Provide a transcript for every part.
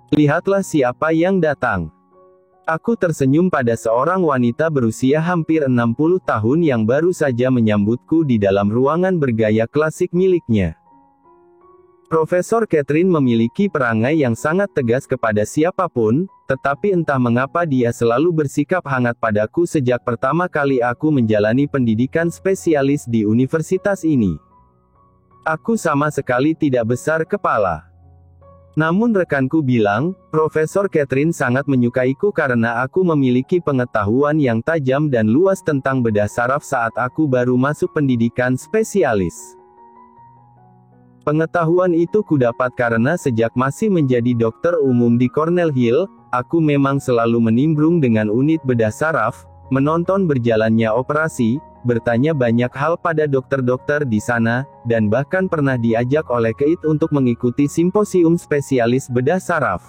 Lihatlah siapa yang datang. Aku tersenyum pada seorang wanita berusia hampir 60 tahun yang baru saja menyambutku di dalam ruangan bergaya klasik miliknya. Profesor Catherine memiliki perangai yang sangat tegas kepada siapapun, tetapi entah mengapa dia selalu bersikap hangat padaku sejak pertama kali aku menjalani pendidikan spesialis di universitas ini. Aku sama sekali tidak besar kepala. Namun rekanku bilang, Profesor Catherine sangat menyukaiku karena aku memiliki pengetahuan yang tajam dan luas tentang bedah saraf saat aku baru masuk pendidikan spesialis. Pengetahuan itu kudapat karena sejak masih menjadi dokter umum di Cornell Hill, aku memang selalu menimbrung dengan unit bedah saraf, menonton berjalannya operasi, bertanya banyak hal pada dokter-dokter di sana, dan bahkan pernah diajak oleh Keith untuk mengikuti simposium spesialis bedah saraf.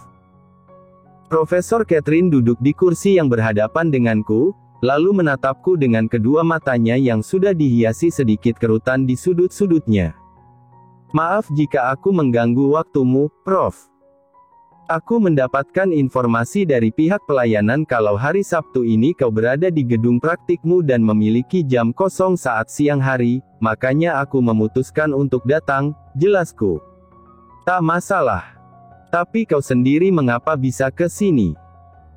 Profesor Catherine duduk di kursi yang berhadapan denganku, lalu menatapku dengan kedua matanya yang sudah dihiasi sedikit kerutan di sudut-sudutnya. Maaf jika aku mengganggu waktumu, Prof. Aku mendapatkan informasi dari pihak pelayanan kalau hari Sabtu ini kau berada di gedung praktikmu dan memiliki jam kosong saat siang hari, makanya aku memutuskan untuk datang, jelasku. Tak masalah. Tapi kau sendiri mengapa bisa ke sini?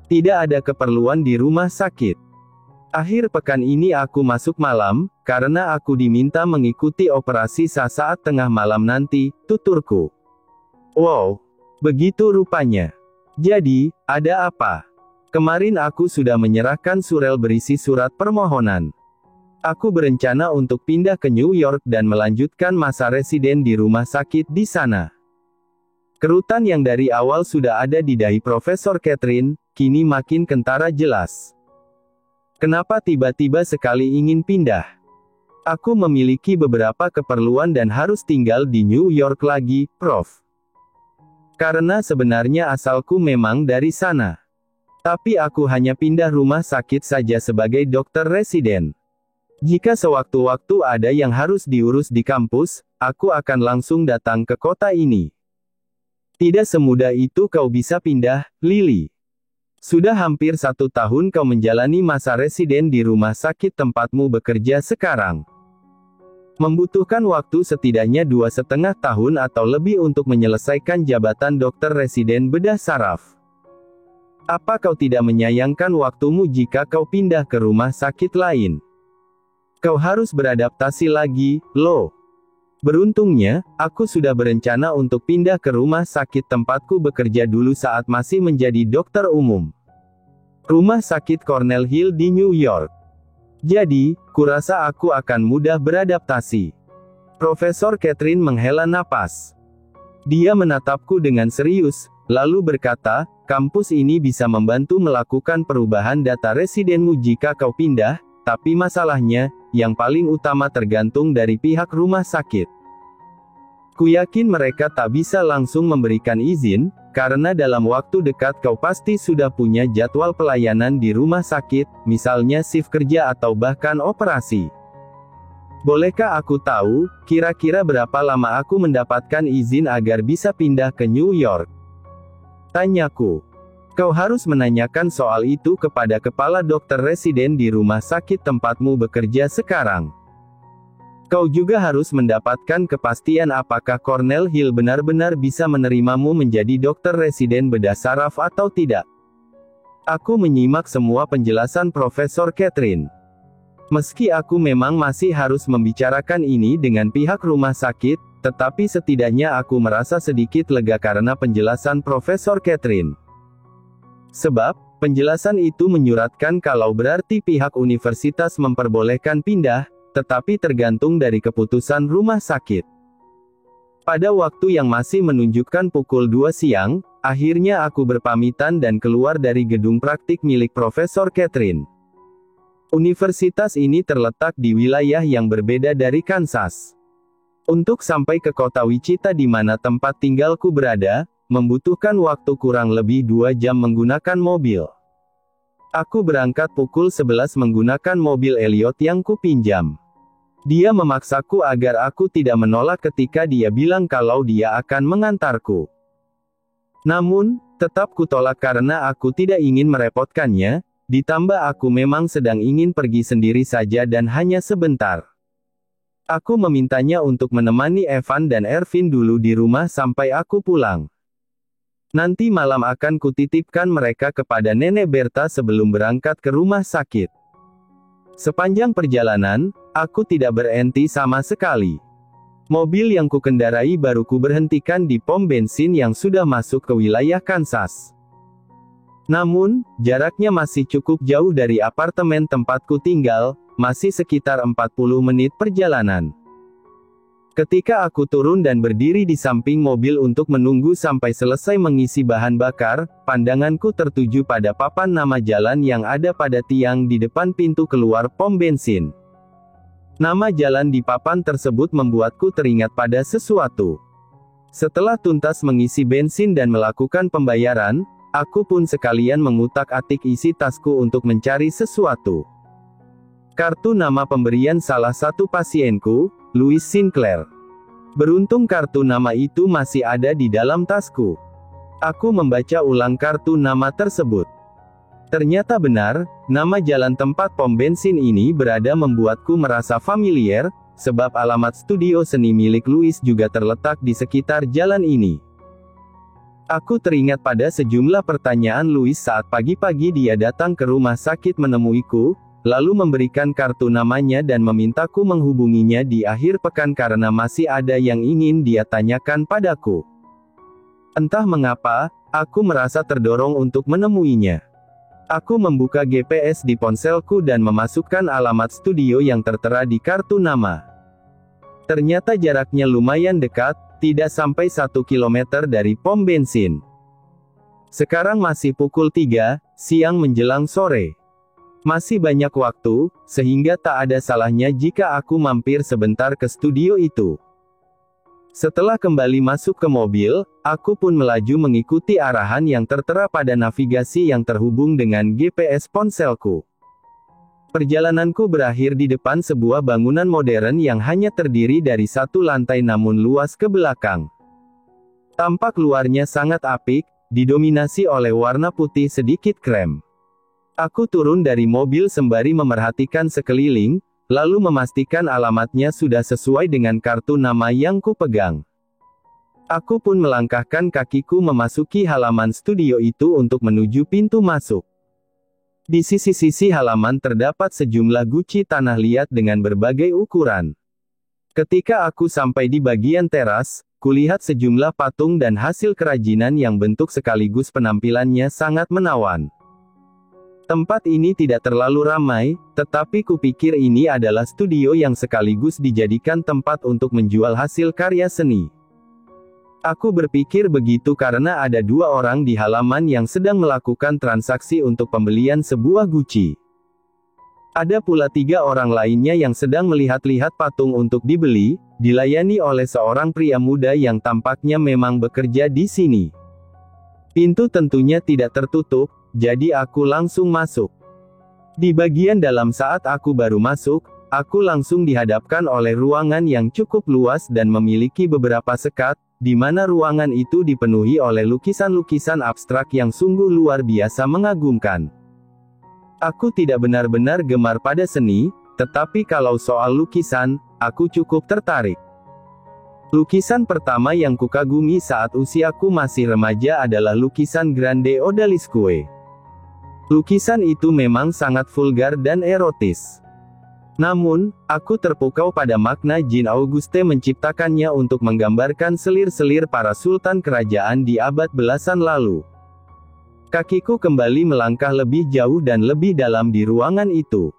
Tidak ada keperluan di rumah sakit. Akhir pekan ini aku masuk malam, karena aku diminta mengikuti operasi saat tengah malam nanti, tuturku. Wow, begitu rupanya. Jadi, ada apa? Kemarin aku sudah menyerahkan surel berisi surat permohonan. Aku berencana untuk pindah ke New York dan melanjutkan masa residen di rumah sakit di sana. Kerutan yang dari awal sudah ada di dahi Profesor Catherine, kini makin kentara jelas. Kenapa tiba-tiba sekali ingin pindah? Aku memiliki beberapa keperluan dan harus tinggal di New York lagi, Prof. Karena sebenarnya asalku memang dari sana. Tapi aku hanya pindah rumah sakit saja sebagai dokter residen. Jika sewaktu-waktu ada yang harus diurus di kampus, aku akan langsung datang ke kota ini. Tidak semudah itu kau bisa pindah, Lily. Sudah hampir 1 tahun kau menjalani masa residen di rumah sakit tempatmu bekerja sekarang. Membutuhkan waktu setidaknya 2,5 tahun atau lebih untuk menyelesaikan jabatan dokter residen bedah saraf. Apa kau tidak menyayangkan waktumu jika kau pindah ke rumah sakit lain? Kau harus beradaptasi lagi, loh. Beruntungnya, aku sudah berencana untuk pindah ke rumah sakit tempatku bekerja dulu saat masih menjadi dokter umum. Rumah sakit Cornell Hill di New York. Jadi, kurasa aku akan mudah beradaptasi. Profesor Catherine menghela napas. Dia menatapku dengan serius, lalu berkata, kampus ini bisa membantu melakukan perubahan data residenmu jika kau pindah, tapi masalahnya, yang paling utama tergantung dari pihak rumah sakit. Kuyakin mereka tak bisa langsung memberikan izin, karena dalam waktu dekat kau pasti sudah punya jadwal pelayanan di rumah sakit, misalnya shift kerja atau bahkan operasi. Bolehkah aku tahu, kira-kira berapa lama aku mendapatkan izin agar bisa pindah ke New York? Tanyaku. Kau harus menanyakan soal itu kepada kepala dokter residen di rumah sakit tempatmu bekerja sekarang. Kau juga harus mendapatkan kepastian apakah Cornell Hill benar-benar bisa menerimamu menjadi dokter residen bedah saraf atau tidak. Aku menyimak semua penjelasan Profesor Catherine. Meski aku memang masih harus membicarakan ini dengan pihak rumah sakit, tetapi setidaknya aku merasa sedikit lega karena penjelasan Profesor Catherine. Sebab, penjelasan itu menyuratkan kalau berarti pihak universitas memperbolehkan pindah, tetapi tergantung dari keputusan rumah sakit. Pada waktu yang masih menunjukkan pukul 2 siang, akhirnya aku berpamitan dan keluar dari gedung praktik milik Profesor Catherine. Universitas ini terletak di wilayah yang berbeda dari Kansas. Untuk sampai ke kota Wichita di mana tempat tinggalku berada, membutuhkan waktu kurang lebih 2 jam menggunakan mobil. Aku berangkat pukul 11 menggunakan mobil Elliot yang kupinjam. Dia memaksaku agar aku tidak menolak ketika dia bilang kalau dia akan mengantarku. Namun, Tetap kutolak karena aku tidak ingin merepotkannya, ditambah aku memang sedang ingin pergi sendiri saja dan hanya sebentar. Aku memintanya untuk menemani Evan dan Ervin dulu di rumah sampai aku pulang. Nanti malam akan kutitipkan mereka kepada Nenek Berta sebelum berangkat ke rumah sakit. Sepanjang perjalanan, aku tidak berhenti sama sekali. Mobil yang kukendarai baru kuberhentikan di pom bensin yang sudah masuk ke wilayah Kansas. Namun, jaraknya masih cukup jauh dari apartemen tempatku tinggal, masih sekitar 40 menit perjalanan. Ketika aku turun dan berdiri di samping mobil untuk menunggu sampai selesai mengisi bahan bakar, pandanganku tertuju pada papan nama jalan yang ada pada tiang di depan pintu keluar pom bensin. Nama jalan di papan tersebut membuatku teringat pada sesuatu. Setelah tuntas mengisi bensin dan melakukan pembayaran, aku pun sekalian mengutak-atik isi tasku untuk mencari sesuatu. Kartu nama pemberian salah satu pasienku, Louis Sinclair. Beruntung kartu nama itu masih ada di dalam tasku. Aku membaca ulang kartu nama tersebut. Ternyata benar, nama jalan tempat pom bensin ini berada membuatku merasa familiar, sebab alamat studio seni milik Louis juga terletak di sekitar jalan ini. Aku teringat pada sejumlah pertanyaan Louis saat pagi-pagi dia datang ke rumah sakit menemuiku, lalu memberikan kartu namanya dan memintaku menghubunginya di akhir pekan karena masih ada yang ingin dia tanyakan padaku. Entah mengapa, aku merasa terdorong untuk menemuinya. Aku membuka GPS di ponselku dan memasukkan alamat studio yang tertera di kartu nama. Ternyata jaraknya lumayan dekat, tidak sampai 1 kilometer dari pom bensin. Sekarang masih pukul 3 siang menjelang sore. Masih banyak waktu, sehingga tak ada salahnya jika aku mampir sebentar ke studio itu. Setelah kembali masuk ke mobil, aku pun melaju mengikuti arahan yang tertera pada navigasi yang terhubung dengan GPS ponselku. Perjalananku berakhir di depan sebuah bangunan modern yang hanya terdiri dari satu lantai namun luas ke belakang. Tampak luarnya sangat apik, didominasi oleh warna putih sedikit krem. Aku turun dari mobil sembari memerhatikan sekeliling, lalu memastikan alamatnya sudah sesuai dengan kartu nama yang kupegang. Aku pun melangkahkan kakiku memasuki halaman studio itu untuk menuju pintu masuk. Di sisi-sisi halaman terdapat sejumlah guci tanah liat dengan berbagai ukuran. Ketika aku sampai di bagian teras, kulihat sejumlah patung dan hasil kerajinan yang bentuk sekaligus penampilannya sangat menawan. Tempat ini tidak terlalu ramai, tetapi kupikir ini adalah studio yang sekaligus dijadikan tempat untuk menjual hasil karya seni. Aku berpikir begitu karena ada 2 orang di halaman yang sedang melakukan transaksi untuk pembelian sebuah guci. Ada pula 3 orang lainnya yang sedang melihat-lihat patung untuk dibeli, dilayani oleh seorang pria muda yang tampaknya memang bekerja di sini. Pintu tentunya tidak tertutup, jadi aku langsung masuk. Di bagian dalam saat aku baru masuk, aku langsung dihadapkan oleh ruangan yang cukup luas dan memiliki beberapa sekat, di mana ruangan itu dipenuhi oleh lukisan-lukisan abstrak yang sungguh luar biasa mengagumkan. Aku tidak benar-benar gemar pada seni, tetapi kalau soal lukisan, aku cukup tertarik. Lukisan pertama yang kukagumi saat usiaku masih remaja adalah lukisan Grande Odalisque. Lukisan itu memang sangat vulgar dan erotis. Namun, aku terpukau pada makna Jean Auguste menciptakannya untuk menggambarkan selir-selir para sultan kerajaan di abad belasan lalu. Kakiku kembali melangkah lebih jauh dan lebih dalam di ruangan itu.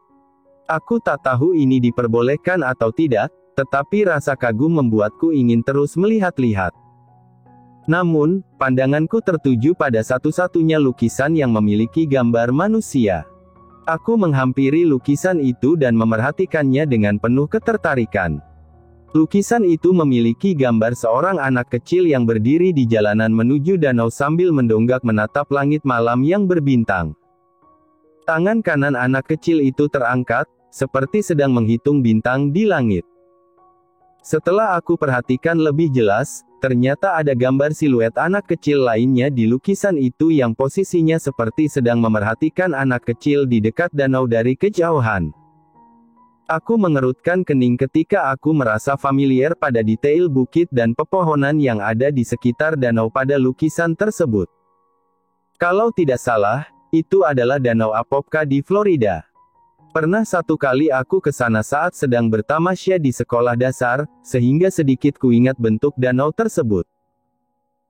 Aku tak tahu ini diperbolehkan atau tidak, tetapi rasa kagum membuatku ingin terus melihat-lihat. Namun, pandanganku tertuju pada satu-satunya lukisan yang memiliki gambar manusia. Aku menghampiri lukisan itu dan memerhatikannya dengan penuh ketertarikan. Lukisan itu memiliki gambar seorang anak kecil yang berdiri di jalanan menuju danau sambil mendonggak menatap langit malam yang berbintang. Tangan kanan anak kecil itu terangkat, seperti sedang menghitung bintang di langit. Setelah aku perhatikan lebih jelas, Ternyata ada gambar siluet anak kecil lainnya di lukisan itu yang posisinya seperti sedang memerhatikan anak kecil di dekat danau dari kejauhan. Aku mengerutkan kening ketika aku merasa familiar pada detail bukit dan pepohonan yang ada di sekitar danau pada lukisan tersebut. Kalau tidak salah, itu adalah Danau Apopka di Florida. Pernah satu kali aku ke sana saat sedang bertamasya di sekolah dasar, sehingga sedikit kuingat bentuk danau tersebut.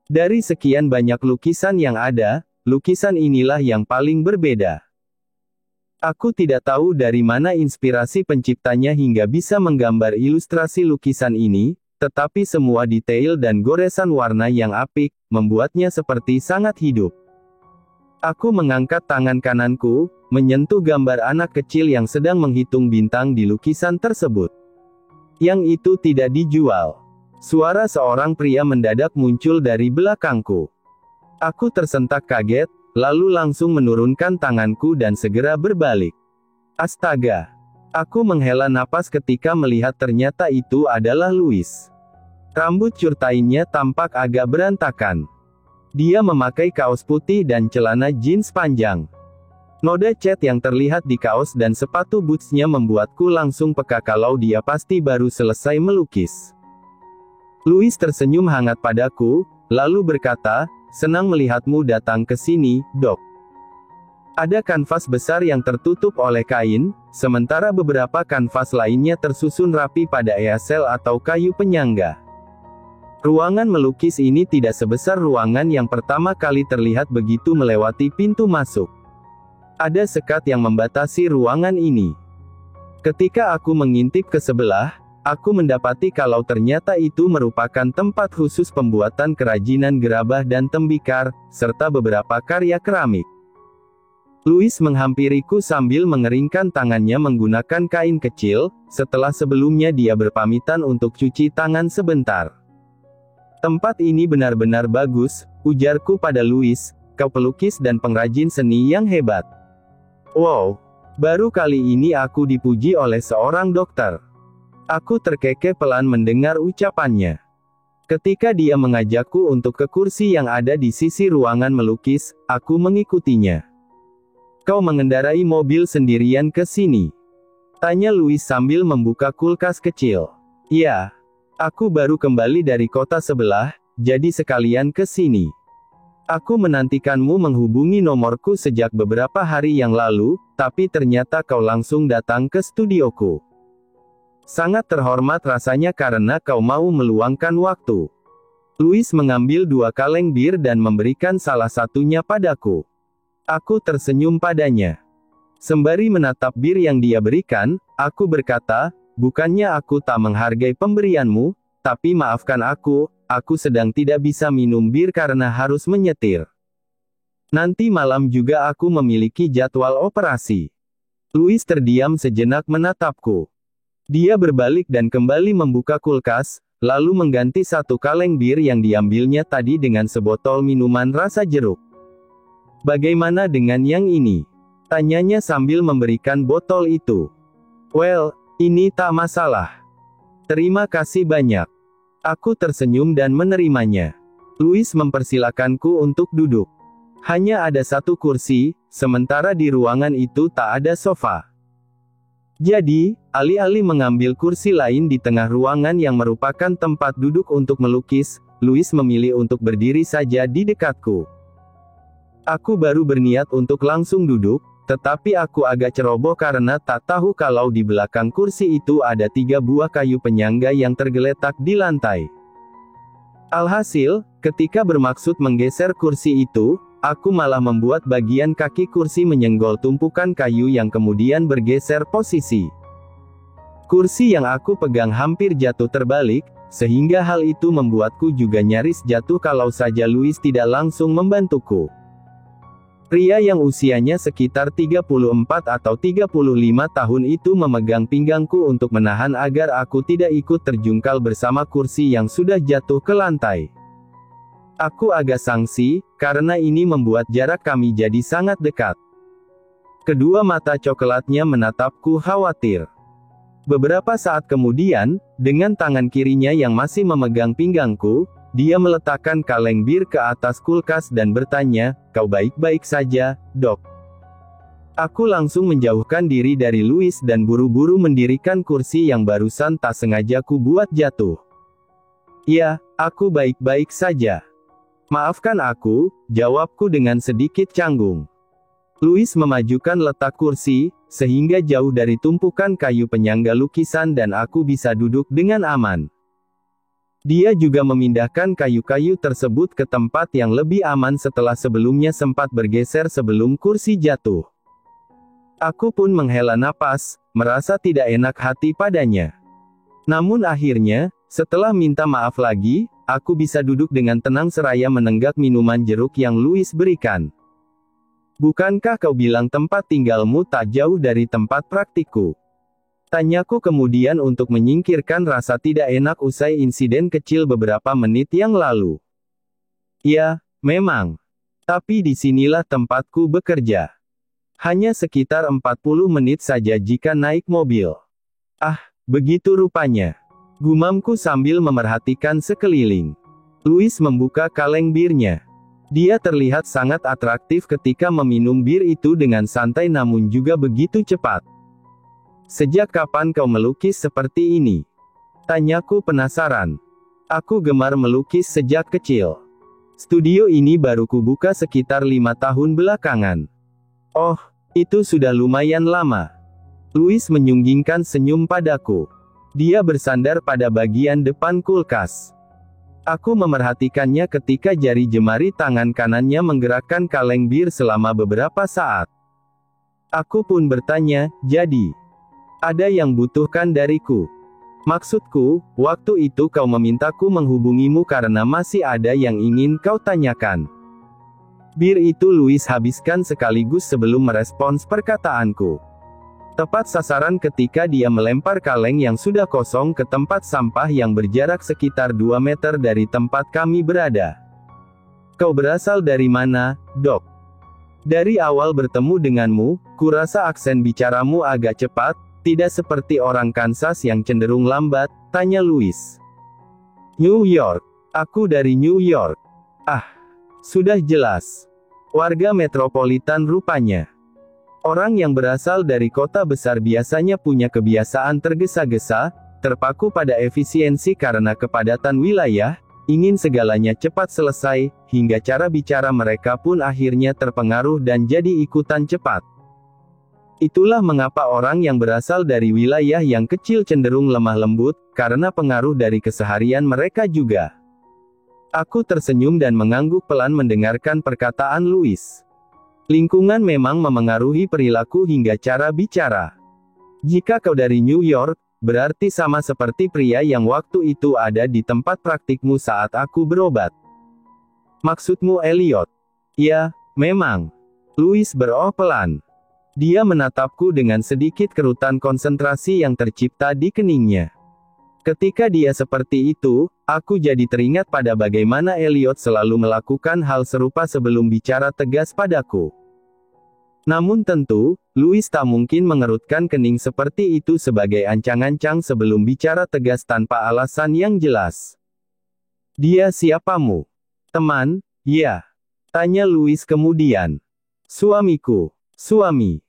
Dari sekian banyak lukisan yang ada, lukisan inilah yang paling berbeda. Aku tidak tahu dari mana inspirasi penciptanya hingga bisa menggambar ilustrasi lukisan ini, tetapi semua detail dan goresan warna yang apik, membuatnya seperti sangat hidup. Aku mengangkat tangan kananku, menyentuh gambar anak kecil yang sedang menghitung bintang di lukisan tersebut. Yang itu tidak dijual. Suara seorang pria mendadak muncul dari belakangku. Aku tersentak kaget, lalu langsung menurunkan tanganku dan segera berbalik. Astaga! Aku menghela napas ketika melihat ternyata itu adalah Louis. Rambut curtainnya tampak agak berantakan. Dia memakai kaos putih dan celana jeans panjang. Noda cat yang terlihat di kaos dan sepatu bootsnya membuatku langsung peka kalau dia pasti baru selesai melukis. Louis tersenyum hangat padaku, lalu berkata, "Senang melihatmu datang ke sini, Dok." Ada kanvas besar yang tertutup oleh kain, sementara beberapa kanvas lainnya tersusun rapi pada easel atau kayu penyangga. Ruangan melukis ini tidak sebesar ruangan yang pertama kali terlihat begitu melewati pintu masuk. Ada sekat yang membatasi ruangan ini. Ketika aku mengintip ke sebelah, aku mendapati kalau ternyata itu merupakan tempat khusus pembuatan kerajinan gerabah dan tembikar, serta beberapa karya keramik. Louis menghampiriku sambil mengeringkan tangannya menggunakan kain kecil, setelah sebelumnya dia berpamitan untuk cuci tangan sebentar. "Tempat ini benar-benar bagus," ujarku pada Louis, "kau pelukis dan pengrajin seni yang hebat." Wow, baru kali ini aku dipuji oleh seorang dokter. Aku terkekeh pelan mendengar ucapannya. Ketika dia mengajakku untuk ke kursi yang ada di sisi ruangan melukis, aku mengikutinya. "Kau mengendarai mobil sendirian ke sini?" tanya Louis sambil membuka kulkas kecil. "Ya. Aku baru kembali dari kota sebelah, jadi sekalian ke sini. Aku menantikanmu menghubungi nomorku sejak beberapa hari yang lalu, tapi ternyata kau langsung datang ke studioku. Sangat terhormat rasanya karena kau mau meluangkan waktu." Louis mengambil 2 kaleng bir dan memberikan salah satunya padaku. Aku tersenyum padanya. Sembari menatap bir yang dia berikan, aku berkata, "Bukannya aku tak menghargai pemberianmu, tapi maafkan aku sedang tidak bisa minum bir karena harus menyetir. Nanti malam juga aku memiliki jadwal operasi." Louis terdiam sejenak menatapku. Dia berbalik dan kembali membuka kulkas, lalu mengganti 1 kaleng bir yang diambilnya tadi dengan sebotol minuman rasa jeruk. "Bagaimana dengan yang ini?" tanyanya sambil memberikan botol itu. "Well, ini tak masalah. Terima kasih banyak." Aku tersenyum dan menerimanya. Louis mempersilakanku untuk duduk. Hanya ada 1 kursi, sementara di ruangan itu tak ada sofa. Jadi, alih-alih mengambil kursi lain di tengah ruangan yang merupakan tempat duduk untuk melukis, Louis memilih untuk berdiri saja di dekatku. Aku baru berniat untuk langsung duduk, tetapi aku agak ceroboh karena tak tahu kalau di belakang kursi itu ada 3 buah kayu penyangga yang tergeletak di lantai. Alhasil, ketika bermaksud menggeser kursi itu, aku malah membuat bagian kaki kursi menyenggol tumpukan kayu yang kemudian bergeser posisi. Kursi yang aku pegang hampir jatuh terbalik, sehingga hal itu membuatku juga nyaris jatuh kalau saja Louis tidak langsung membantuku. Pria yang usianya sekitar 34 atau 35 tahun itu memegang pinggangku untuk menahan agar aku tidak ikut terjungkal bersama kursi yang sudah jatuh ke lantai. Aku agak sangsi, karena ini membuat jarak kami jadi sangat dekat. Kedua mata coklatnya menatapku khawatir. Beberapa saat kemudian, dengan tangan kirinya yang masih memegang pinggangku, Dia meletakkan kaleng bir ke atas kulkas dan bertanya, "Kau baik-baik saja, Dok?" Aku langsung menjauhkan diri dari Louis dan buru-buru mendirikan kursi yang barusan tak sengaja ku buat jatuh. "Ya, aku baik-baik saja. Maafkan aku," jawabku dengan sedikit canggung. Louis memajukan letak kursi, sehingga jauh dari tumpukan kayu penyangga lukisan dan aku bisa duduk dengan aman. Dia juga memindahkan kayu-kayu tersebut ke tempat yang lebih aman setelah sebelumnya sempat bergeser sebelum kursi jatuh. Aku pun menghela napas, merasa tidak enak hati padanya. Namun akhirnya, setelah minta maaf lagi, aku bisa duduk dengan tenang seraya menenggak minuman jeruk yang Louis berikan. "Bukankah kau bilang tempat tinggalmu tak jauh dari tempat praktikku?" Tanyaku kemudian untuk menyingkirkan rasa tidak enak usai insiden kecil beberapa menit yang lalu. "Ya, memang. Tapi disinilah tempatku bekerja. Hanya sekitar 40 menit saja jika naik mobil." "Ah, begitu rupanya," gumamku sambil memerhatikan sekeliling. Louis membuka kaleng birnya. Dia terlihat sangat atraktif ketika meminum bir itu dengan santai namun juga begitu cepat. "Sejak kapan kau melukis seperti ini?" tanyaku penasaran. "Aku gemar melukis sejak kecil. Studio ini baru kubuka sekitar 5 tahun belakangan." "Oh, itu sudah lumayan lama." Louis menyunggingkan senyum padaku. Dia bersandar pada bagian depan kulkas. Aku memerhatikannya ketika jari jemari tangan kanannya menggerakkan kaleng bir selama beberapa saat. Aku pun bertanya, "Jadi, ada yang butuhkan dariku?" "Maksudku, waktu itu kau memintaku menghubungimu karena masih ada yang ingin kau tanyakan." Bir itu Louis habiskan sekaligus sebelum merespons perkataanku. Tepat sasaran ketika dia melempar kaleng yang sudah kosong ke tempat sampah yang berjarak sekitar 2 meter dari tempat kami berada. "Kau berasal dari mana, Dok?" "Dari awal bertemu denganmu, kurasa aksen bicaramu agak cepat, tidak seperti orang Kansas yang cenderung lambat," tanya Louis. "New York. Aku dari New York." "Ah, sudah jelas. Warga metropolitan rupanya." Orang yang berasal dari kota besar biasanya punya kebiasaan tergesa-gesa, terpaku pada efisiensi karena kepadatan wilayah, ingin segalanya cepat selesai, hingga cara bicara mereka pun akhirnya terpengaruh dan jadi ikutan cepat. Itulah mengapa orang yang berasal dari wilayah yang kecil cenderung lemah lembut, karena pengaruh dari keseharian mereka juga. Aku tersenyum dan mengangguk pelan mendengarkan perkataan Louis. Lingkungan memang memengaruhi perilaku hingga cara bicara. Jika kau dari New York, berarti sama seperti pria yang waktu itu ada di tempat praktikmu saat aku berobat. "Maksudmu Elliot?" "Ya, memang." Louis beroh pelan. Dia menatapku dengan sedikit kerutan konsentrasi yang tercipta di keningnya. Ketika dia seperti itu, aku jadi teringat pada bagaimana Elliot selalu melakukan hal serupa sebelum bicara tegas padaku. Namun tentu, Louis tak mungkin mengerutkan kening seperti itu sebagai ancang-ancang sebelum bicara tegas tanpa alasan yang jelas. "Dia siapamu?" "Teman, ya?" tanya Louis kemudian. "Suamiku." "Suami?"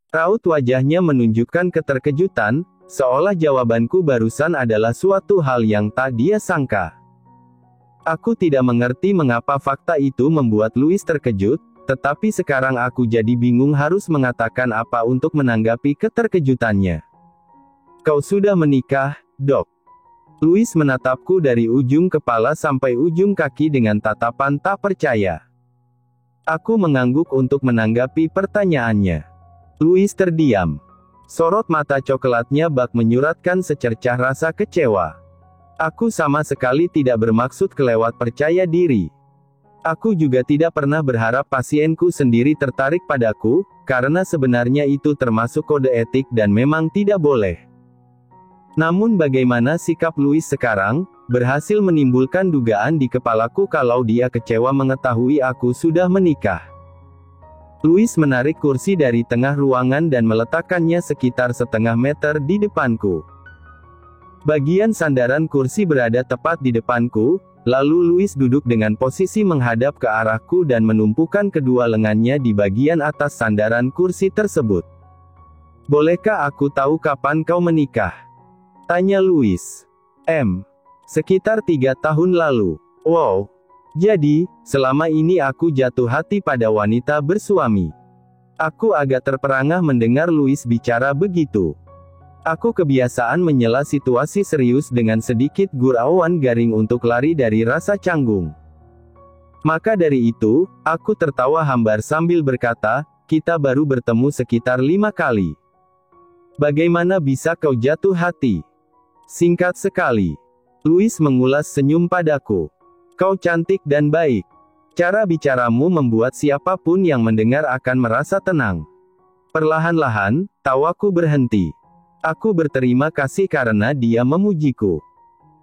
Raut wajahnya menunjukkan keterkejutan, seolah jawabanku barusan adalah suatu hal yang tak dia sangka. Aku tidak mengerti mengapa fakta itu membuat Louis terkejut, tetapi sekarang aku jadi bingung harus mengatakan apa untuk menanggapi keterkejutannya. "Kau sudah menikah, Dok?" Louis menatapku dari ujung kepala sampai ujung kaki dengan tatapan tak percaya. Aku mengangguk untuk menanggapi pertanyaannya. Louis terdiam. Sorot mata coklatnya bak menyuratkan secercah rasa kecewa. Aku sama sekali tidak bermaksud kelewat percaya diri. Aku juga tidak pernah berharap pasienku sendiri tertarik padaku, karena sebenarnya itu termasuk kode etik dan memang tidak boleh. Namun bagaimana sikap Louis sekarang, berhasil menimbulkan dugaan di kepalaku kalau dia kecewa mengetahui aku sudah menikah. Louis menarik kursi dari tengah ruangan dan meletakkannya sekitar setengah meter di depanku. Bagian sandaran kursi berada tepat di depanku, Lalu Louis duduk dengan posisi menghadap ke arahku dan menumpukan kedua lengannya di bagian atas sandaran kursi tersebut. "Bolehkah aku tahu kapan kau menikah?" tanya Louis. Sekitar 3 tahun lalu. Wow. Jadi, selama ini aku jatuh hati pada wanita bersuami. Aku agak terperangah mendengar Louis bicara begitu. Aku kebiasaan menyela situasi serius dengan sedikit gurauan garing untuk lari dari rasa canggung. Maka dari itu, aku tertawa hambar sambil berkata, "Kita baru bertemu sekitar 5 kali. Bagaimana bisa kau jatuh hati?" "Singkat sekali." Louis mengulas senyum padaku. "Kau cantik dan baik. Cara bicaramu membuat siapapun yang mendengar akan merasa tenang." Perlahan-lahan, tawaku berhenti. Aku berterima kasih karena dia memujiku.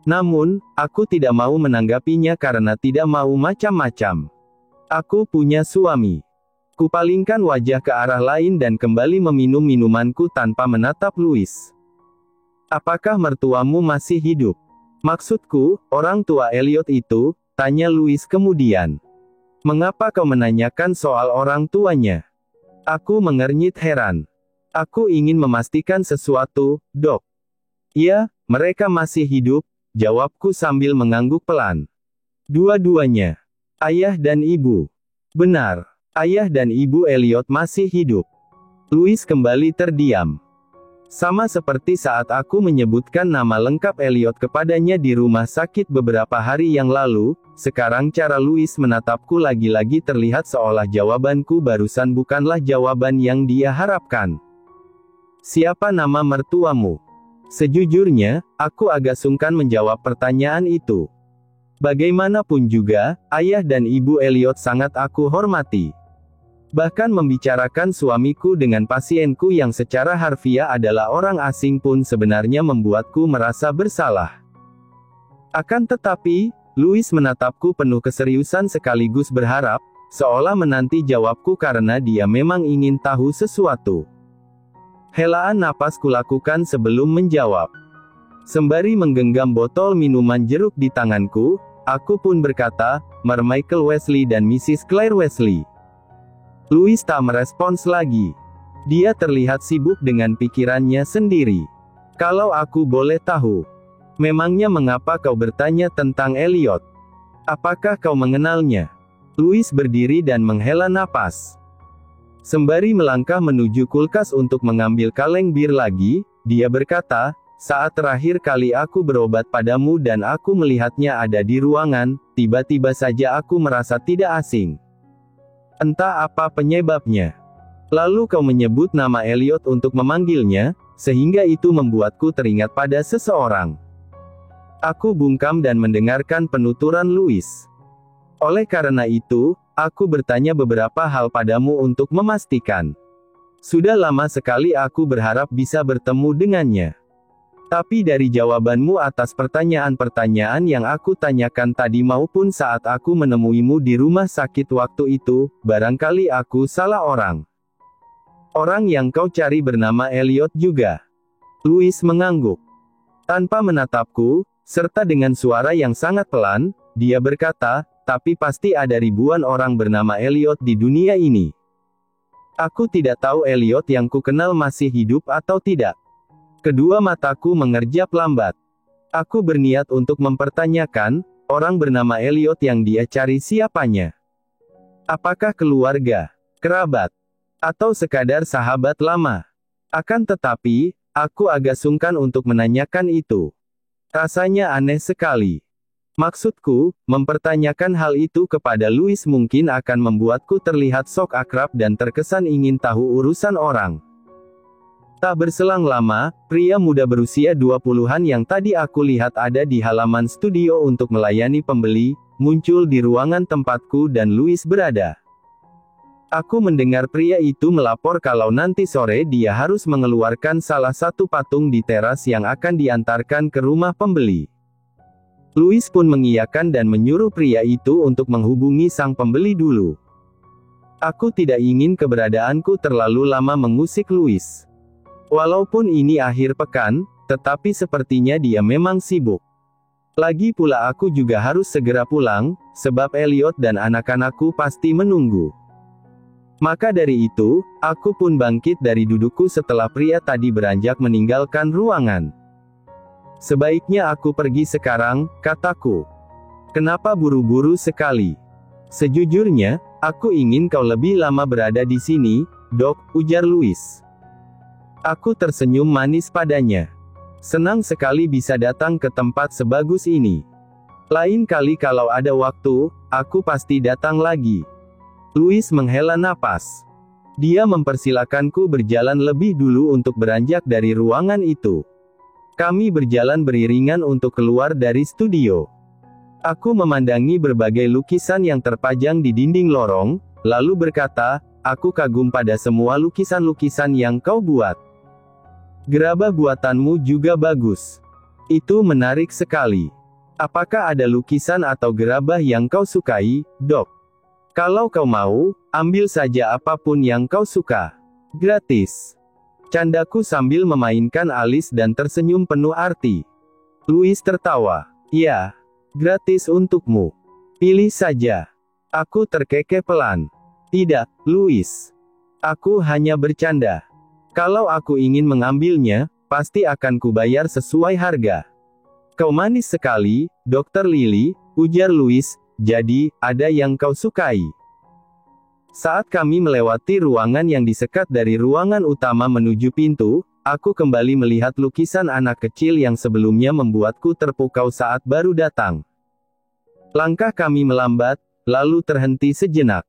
Namun, aku tidak mau menanggapinya karena tidak mau macam-macam. Aku punya suami. Kupalingkan wajah ke arah lain dan kembali meminum minumanku tanpa menatap Louis. "Apakah mertuamu masih hidup?" "Maksudku, orang tua Elliot itu," tanya Louis kemudian. "Mengapa kau menanyakan soal orang tuanya?" Aku mengernyit heran. "Aku ingin memastikan sesuatu, Dok." "Ya, mereka masih hidup," jawabku sambil mengangguk pelan. "Dua-duanya. Ayah dan ibu." "Benar. Ayah dan ibu Elliot masih hidup." Louis kembali terdiam. Sama seperti saat aku menyebutkan nama lengkap Elliot kepadanya di rumah sakit beberapa hari yang lalu, sekarang cara Louis menatapku lagi-lagi terlihat seolah jawabanku barusan bukanlah jawaban yang dia harapkan. "Siapa nama mertuamu?" Sejujurnya, aku agak sungkan menjawab pertanyaan itu. Bagaimanapun juga, ayah dan ibu Elliot sangat aku hormati. Bahkan membicarakan suamiku dengan pasienku yang secara harfiah adalah orang asing pun sebenarnya membuatku merasa bersalah. Akan tetapi, Louis menatapku penuh keseriusan sekaligus berharap, seolah menanti jawabku karena dia memang ingin tahu sesuatu. Helaan napas kulakukan sebelum menjawab. Sembari menggenggam botol minuman jeruk di tanganku, aku pun berkata, "Mer Michael Wesley dan Mrs. Claire Wesley." Louis tak merespons lagi. Dia terlihat sibuk dengan pikirannya sendiri. "Kalau aku boleh tahu, memangnya mengapa kau bertanya tentang Elliot? Apakah kau mengenalnya?" Louis berdiri dan menghela napas. Sembari melangkah menuju kulkas untuk mengambil kaleng bir lagi, dia berkata, "Saat terakhir kali aku berobat padamu dan aku melihatnya ada di ruangan, tiba-tiba saja aku merasa tidak asing. Entah apa penyebabnya. Lalu kau menyebut nama Elliot untuk memanggilnya, sehingga itu membuatku teringat pada seseorang." Aku bungkam dan mendengarkan penuturan Louis. "Oleh karena itu, aku bertanya beberapa hal padamu untuk memastikan. Sudah lama sekali aku berharap bisa bertemu dengannya. Tapi dari jawabanmu atas pertanyaan-pertanyaan yang aku tanyakan tadi maupun saat aku menemuimu di rumah sakit waktu itu, barangkali aku salah orang. Orang yang kau cari bernama Elliot juga." Louis mengangguk. Tanpa menatapku, serta dengan suara yang sangat pelan, dia berkata, "Tapi pasti ada ribuan orang bernama Elliot di dunia ini. Aku tidak tahu Elliot yang kukenal masih hidup atau tidak." Kedua mataku mengerjap lambat. Aku berniat untuk mempertanyakan, orang bernama Elliot yang dia cari siapanya? Apakah keluarga, kerabat, atau sekadar sahabat lama? Akan tetapi, aku agak sungkan untuk menanyakan itu. Rasanya aneh sekali. Maksudku, mempertanyakan hal itu kepada Louis mungkin akan membuatku terlihat sok akrab dan terkesan ingin tahu urusan orang. Tak berselang lama, pria muda berusia 20-an yang tadi aku lihat ada di halaman studio untuk melayani pembeli, muncul di ruangan tempatku dan Louis berada. Aku mendengar pria itu melapor kalau nanti sore dia harus mengeluarkan salah satu patung di teras yang akan diantarkan ke rumah pembeli. Louis pun mengiyakan dan menyuruh pria itu untuk menghubungi sang pembeli dulu. Aku tidak ingin keberadaanku terlalu lama mengusik Louis. Walaupun ini akhir pekan, tetapi sepertinya dia memang sibuk. Lagi pula aku juga harus segera pulang, sebab Elliot dan anak-anakku pasti menunggu. Maka dari itu, aku pun bangkit dari dudukku setelah pria tadi beranjak meninggalkan ruangan. Sebaiknya aku pergi sekarang, kataku. Kenapa buru-buru sekali? Sejujurnya, aku ingin kau lebih lama berada di sini, Dok, ujar Louis. Aku tersenyum manis padanya. Senang sekali bisa datang ke tempat sebagus ini. Lain kali kalau ada waktu, aku pasti datang lagi. Louis menghela napas. Dia mempersilakanku berjalan lebih dulu untuk beranjak dari ruangan itu. Kami berjalan beriringan untuk keluar dari studio. Aku memandangi berbagai lukisan yang terpajang di dinding lorong, lalu berkata, aku kagum pada semua lukisan-lukisan yang kau buat. Gerabah buatanmu juga bagus. Itu menarik sekali. Apakah ada lukisan atau gerabah yang kau sukai, Dok? Kalau kau mau, ambil saja apapun yang kau suka. Gratis. Candaku sambil memainkan alis dan tersenyum penuh arti. Louis tertawa. Ya, gratis untukmu. Pilih saja. Aku terkekeh pelan. Tidak, Louis. Aku hanya bercanda. Kalau aku ingin mengambilnya, pasti akan kubayar sesuai harga. Kau manis sekali, Dr. Lily, ujar Louis, jadi, ada yang kau sukai. Saat kami melewati ruangan yang disekat dari ruangan utama menuju pintu, aku kembali melihat lukisan anak kecil yang sebelumnya membuatku terpukau saat baru datang. Langkah kami melambat, lalu terhenti sejenak.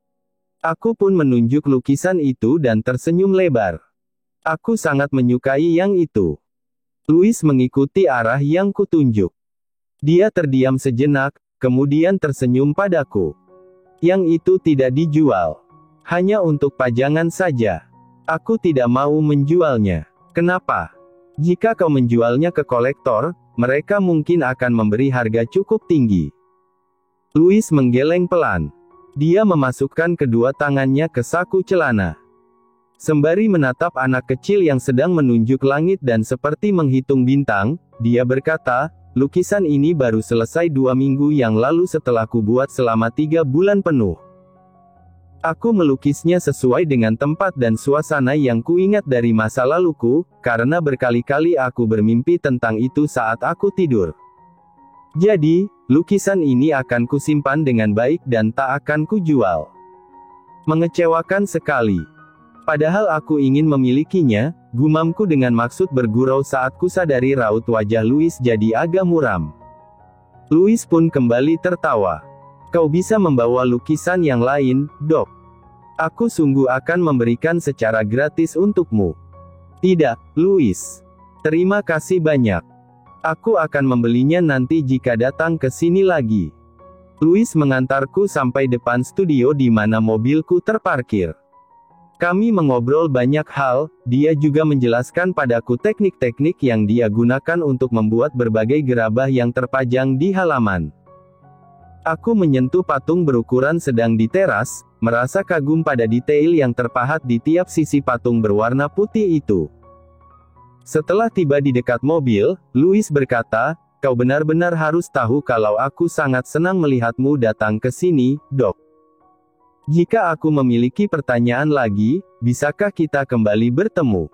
Aku pun menunjuk lukisan itu dan tersenyum lebar. Aku sangat menyukai yang itu. Louis mengikuti arah yang kutunjuk. Dia terdiam sejenak, kemudian tersenyum padaku. Yang itu tidak dijual. Hanya untuk pajangan saja. Aku tidak mau menjualnya. Kenapa? Jika kau menjualnya ke kolektor, mereka mungkin akan memberi harga cukup tinggi. Louis menggeleng pelan. Dia memasukkan kedua tangannya ke saku celana. Sembari menatap anak kecil yang sedang menunjuk langit dan seperti menghitung bintang, dia berkata, lukisan ini baru selesai 2 minggu yang lalu setelah kubuat selama 3 bulan penuh. Aku melukisnya sesuai dengan tempat dan suasana yang kuingat dari masa laluku, karena berkali-kali aku bermimpi tentang itu saat aku tidur. Jadi, lukisan ini akan kusimpan dengan baik dan tak akan kujual. Mengecewakan sekali. Padahal aku ingin memilikinya, gumamku dengan maksud bergurau saat kusadari raut wajah Louis jadi agak muram. Louis pun kembali tertawa. Kau bisa membawa lukisan yang lain, Dok. Aku sungguh akan memberikan secara gratis untukmu. Tidak, Louis. Terima kasih banyak. Aku akan membelinya nanti jika datang ke sini lagi. Louis mengantarku sampai depan studio di mana mobilku terparkir. Kami mengobrol banyak hal, dia juga menjelaskan padaku teknik-teknik yang dia gunakan untuk membuat berbagai gerabah yang terpajang di halaman. Aku menyentuh patung berukuran sedang di teras, merasa kagum pada detail yang terpahat di tiap sisi patung berwarna putih itu. Setelah tiba di dekat mobil, Louis berkata, kau benar-benar harus tahu kalau aku sangat senang melihatmu datang ke sini, Dok. Jika aku memiliki pertanyaan lagi, bisakah kita kembali bertemu?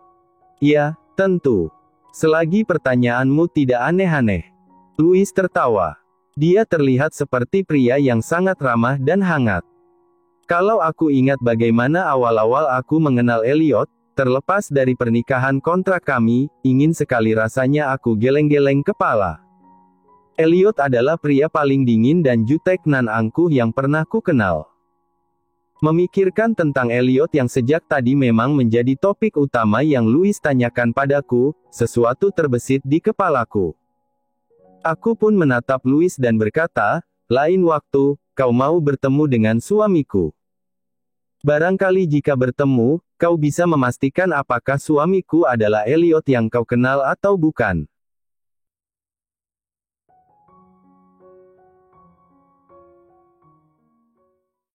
Ya, tentu. Selagi pertanyaanmu tidak aneh-aneh. Louis tertawa. Dia terlihat seperti pria yang sangat ramah dan hangat. Kalau aku ingat bagaimana awal-awal aku mengenal Elliot, terlepas dari pernikahan kontrak kami, ingin sekali rasanya aku geleng-geleng kepala. Elliot adalah pria paling dingin dan jutek nan angkuh yang pernah ku kenal. Memikirkan tentang Elliot yang sejak tadi memang menjadi topik utama yang Louis tanyakan padaku, sesuatu terbesit di kepalaku. Aku pun menatap Louis dan berkata, lain waktu, kau mau bertemu dengan suamiku. Barangkali jika bertemu, kau bisa memastikan apakah suamiku adalah Elliot yang kau kenal atau bukan.